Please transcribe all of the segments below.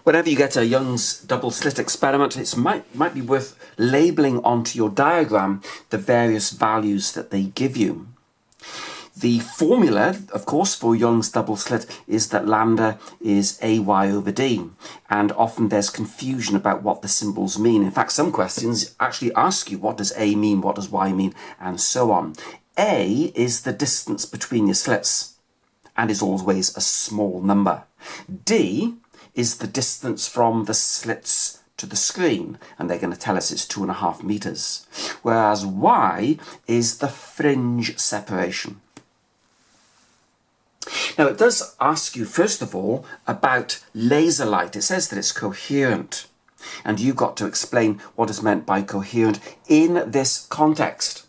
Whenever you get a Young's double slit experiment, it might be worth labelling onto your diagram the various values that they give you. The formula, of course, for Young's double slit is that lambda is AY over D, and often there's confusion about what the symbols mean. In fact, some questions actually ask you what does A mean, what does Y mean, and so on. A is the distance between your slits, and is always a small number. D is the distance from the slits to the screen, and they're going to tell us it's 2.5 meters. Whereas Y is the fringe separation. Now it does ask you, first of all, about laser light. It says that it's coherent, and you've got to explain what is meant by coherent in this context.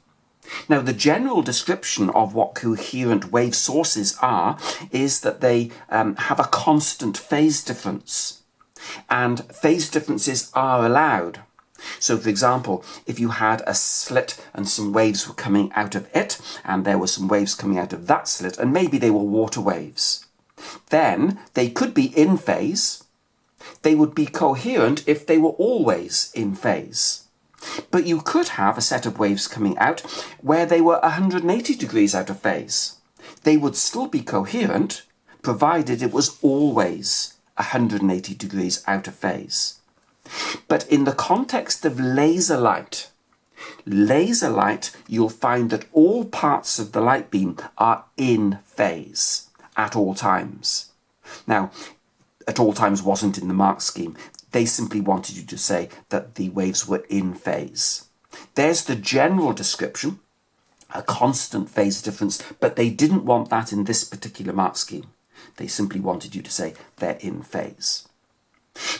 Now, the general description of what coherent wave sources are is that they have a constant phase difference, and phase differences are allowed. So, for example, if you had a slit and some waves were coming out of it, and there were some waves coming out of that slit, and maybe they were water waves, then they could be in phase. They would be coherent if they were always in phase. But you could have a set of waves coming out where they were 180 degrees out of phase. They would still be coherent, provided it was always 180 degrees out of phase. But in the context of laser light, you'll find that all parts of the light beam are in phase at all times. Now, at all times wasn't in the mark scheme. They simply wanted you to say that the waves were in phase. There's the general description, a constant phase difference, but they didn't want that in this particular mark scheme. They simply wanted you to say they're in phase.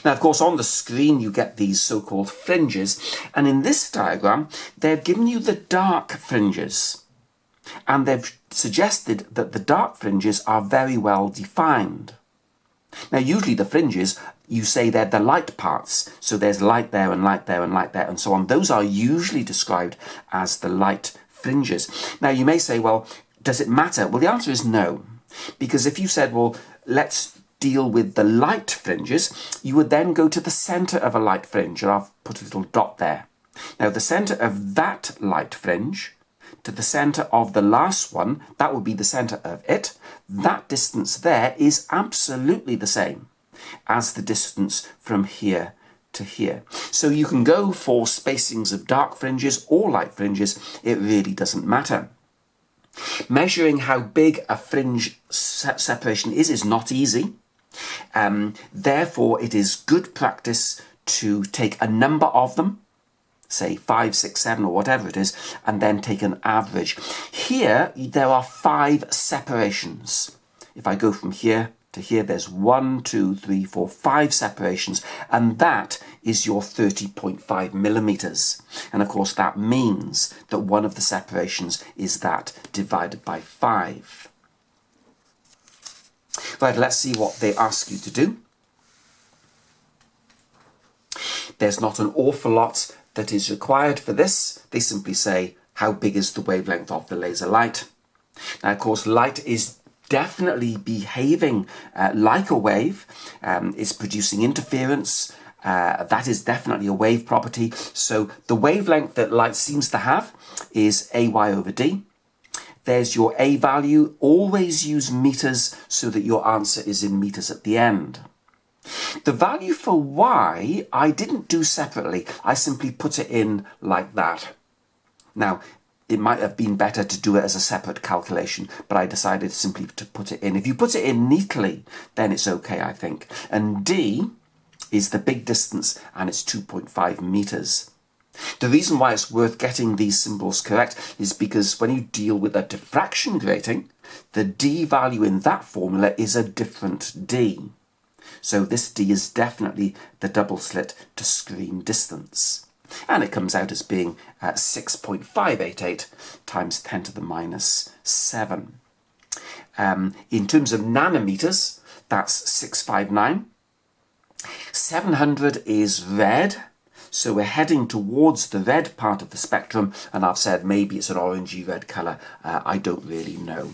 Now, of course, on the screen you get these so-called fringes, and in this diagram they've given you the dark fringes, and they've suggested that the dark fringes are very well defined. Now, usually the fringes, you say they're the light parts, so there's light there and light there and light there and so on. Those are usually described as the light fringes. Now, you may say, well, does it matter? Well, the answer is no, because if you said, well, let's deal with the light fringes, you would then go to the centre of a light fringe, and I've put a little dot there. Now, the centre of that light fringe to the centre of the last one, that would be the centre of it. That distance there is absolutely the same as the distance from here to here. So you can go for spacings of dark fringes or light fringes, it really doesn't matter. Measuring how big a fringe separation is not easy. Therefore, it is good practice to take a number of them, say 5, 6, 7 or whatever it is, and then take an average. Here there are 5 separations. If I go from here to here, there's 1, 2, 3, 4, 5 separations, and that is your 30.5 millimeters. And of course that means that one of the separations is that divided by 5. Right, let's see what they ask you to do. There's not an awful lot that is required for this. They simply say, how big is the wavelength of the laser light? Now, of course, light is definitely behaving like a wave. It's producing interference. That is definitely a wave property. So the wavelength that light seems to have is AY over D. There's your A value. Always use meters so that your answer is in meters at the end. The value for Y, I didn't do separately. I simply put it in like that. Now, it might have been better to do it as a separate calculation, but I decided simply to put it in. If you put it in neatly, then it's okay, I think. And D is the big distance, and it's 2.5 meters. The reason why it's worth getting these symbols correct is because when you deal with a diffraction grating, the D value in that formula is a different D. So this D is definitely the double slit to screen distance. And it comes out as being 6.588 times 10 to the minus 7. In terms of nanometers, that's 659. 700 is red. So we're heading towards the red part of the spectrum, and I've said maybe it's an orangey red colour. I don't really know.